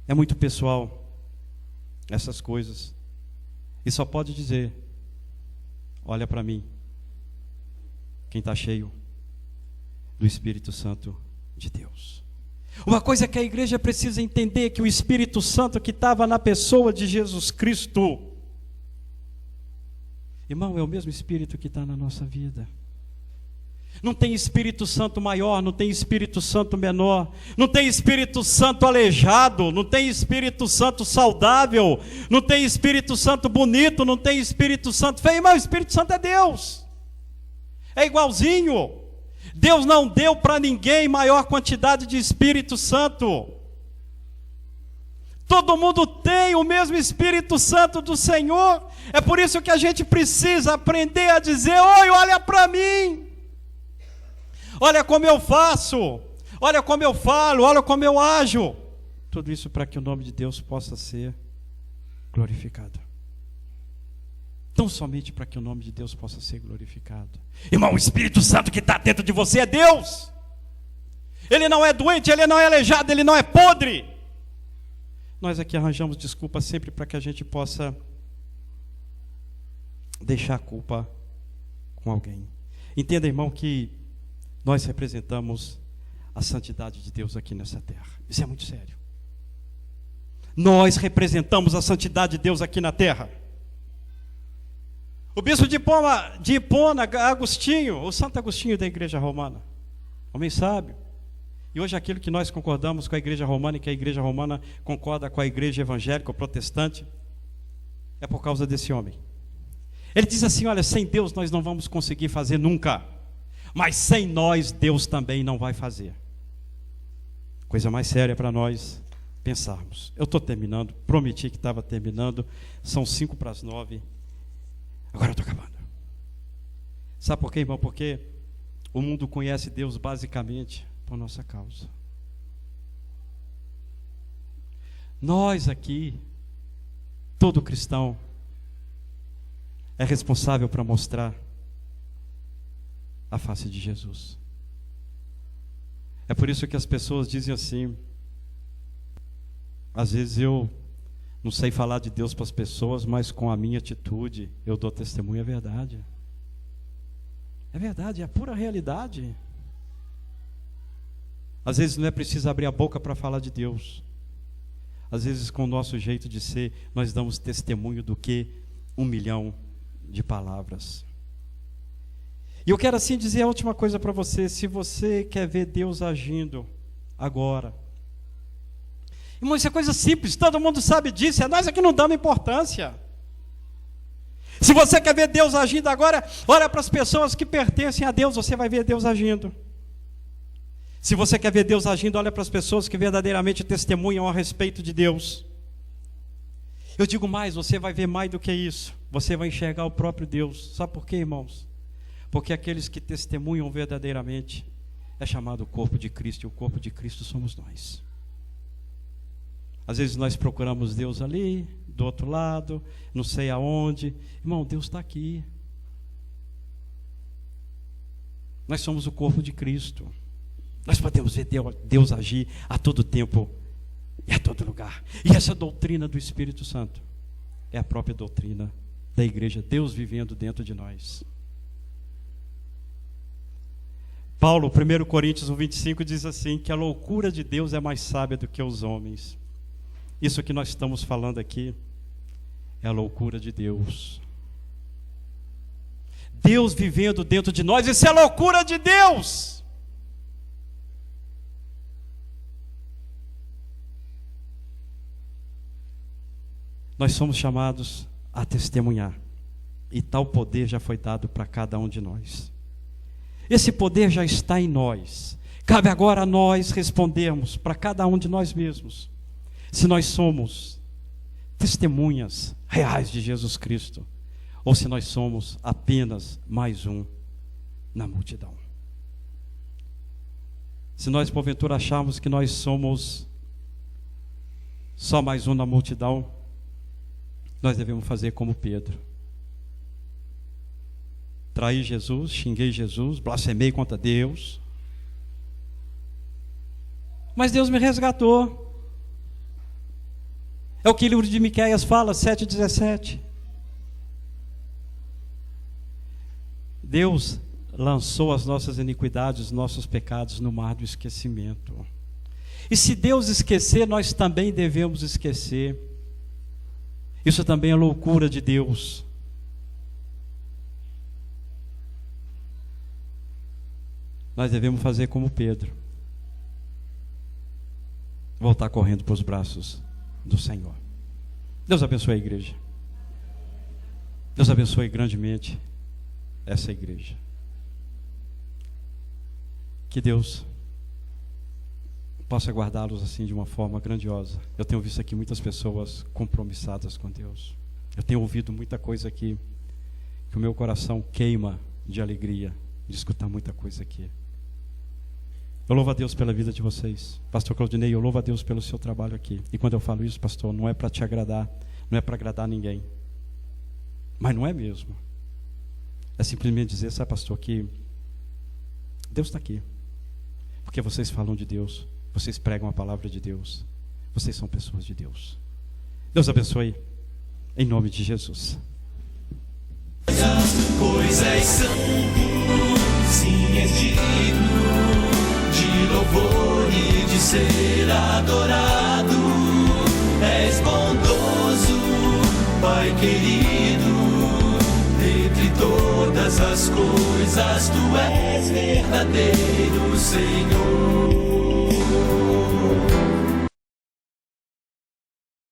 Speaker 2: É muito pessoal essas coisas. E só pode dizer, olha para mim, quem está cheio do Espírito Santo de Deus. Uma coisa que a igreja precisa entender é que o Espírito Santo que estava na pessoa de Jesus Cristo, irmão, é o mesmo Espírito que está na nossa vida. Não tem Espírito Santo maior, não tem Espírito Santo menor, não tem Espírito Santo aleijado, não tem Espírito Santo saudável, não tem Espírito Santo bonito, não tem Espírito Santo feio, mas o Espírito Santo é Deus. É igualzinho. Deus não deu para ninguém maior quantidade de Espírito Santo. Todo mundo tem o mesmo Espírito Santo do Senhor. É por isso que a gente precisa aprender a dizer, oi, olha para mim. olha como eu faço, olha como eu falo, olha como eu ajo. Tudo isso para que o nome de Deus possa ser glorificado. Tão somente para que o nome de Deus possa ser glorificado. Irmão, o Espírito Santo que está dentro de você é Deus. Ele não é doente, ele não é aleijado, ele não é podre. Nós aqui arranjamos desculpas sempre para que a gente possa deixar a culpa com alguém. Entenda, irmão, que nós representamos a santidade de Deus aqui nessa terra. Isso é muito sério. Nós representamos a santidade de Deus aqui na terra. O bispo de Hipona, Agostinho, o Santo Agostinho da Igreja Romana, homem sábio. E hoje aquilo que nós concordamos com a Igreja Romana e que a Igreja Romana concorda com a Igreja Evangélica ou Protestante, é por causa desse homem. Ele diz assim, olha, sem Deus nós não vamos conseguir fazer nunca, mas sem nós Deus também não vai fazer. Coisa mais séria para nós pensarmos. Eu estou terminando, prometi que estava terminando, são 8:55, agora eu estou acabando. Sabe por quê, irmão? Porque o mundo conhece Deus basicamente por nossa causa. Nós aqui, todo cristão, é responsável para mostrar a face de Jesus. É por isso que as pessoas dizem assim, às vezes eu não sei falar de Deus para as pessoas, mas com a minha atitude eu dou testemunho. É verdade. É verdade, é a pura realidade. Às vezes não é preciso abrir a boca para falar de Deus. Às vezes com o nosso jeito de ser, nós damos testemunho do que 1 milhão de palavras. E eu quero assim dizer a última coisa para você. Se você quer ver Deus agindo agora, irmão, isso é coisa simples, todo mundo sabe disso, é nós aqui não damos importância. Se você quer ver Deus agindo agora, olha para as pessoas que pertencem a Deus, você vai ver Deus agindo. Se você quer ver Deus agindo, olha para as pessoas que verdadeiramente testemunham a respeito de Deus. Eu digo mais, você vai ver mais do que isso. Você vai enxergar o próprio Deus. Sabe por quê, irmãos? Porque aqueles que testemunham verdadeiramente é chamado o corpo de Cristo, e o corpo de Cristo somos nós. Às vezes nós procuramos Deus ali, do outro lado, não sei aonde. Irmão, Deus está aqui. Nós somos o corpo de Cristo. Nós podemos ver Deus agir a todo tempo e a todo lugar. E essa doutrina do Espírito Santo é a própria doutrina da igreja, Deus vivendo dentro de nós. Paulo, 1 Coríntios 1:25 diz assim, que a loucura de Deus é mais sábia do que os homens. Isso que nós estamos falando aqui é a loucura de Deus. Deus vivendo dentro de nós, isso é a loucura de Deus. Nós somos chamados a testemunhar, e tal poder já foi dado para cada um de nós. Esse poder já está em nós. Cabe agora a nós respondermos para cada um de nós mesmos, se nós somos testemunhas reais de Jesus Cristo, ou se nós somos apenas mais um na multidão. Se nós porventura acharmos que nós somos só mais um na multidão, nós devemos fazer como Pedro. Traí Jesus, xinguei Jesus, blasfemei contra Deus. Mas Deus me resgatou. É o que o livro de Miqueias fala, 7:17. Deus lançou as nossas iniquidades, os nossos pecados no mar do esquecimento. E se Deus esquecer, nós também devemos esquecer. Isso também é loucura de Deus. Nós devemos fazer como Pedro, voltar correndo para os braços do Senhor. Deus abençoe a igreja. Deus abençoe grandemente essa igreja. Que Deus possa guardá-los assim de uma forma grandiosa. Eu tenho visto aqui muitas pessoas compromissadas com Deus. Eu tenho ouvido muita coisa aqui que o meu coração queima de alegria de escutar muita coisa aqui. Eu louvo a Deus pela vida de vocês. Pastor Claudinei, eu louvo a Deus pelo seu trabalho aqui. E quando eu falo isso, pastor, não é para te agradar, não é para agradar ninguém. Mas não é mesmo. É simplesmente dizer, sabe, pastor, que Deus está aqui. Porque vocês falam de Deus, vocês pregam a palavra de Deus. Vocês são pessoas de Deus. Deus abençoe, em nome de Jesus.
Speaker 3: Pois és santo, sim, és digno de louvor e de ser adorado. És bondoso, Pai querido, entre todas as coisas tu és verdadeiro, Senhor.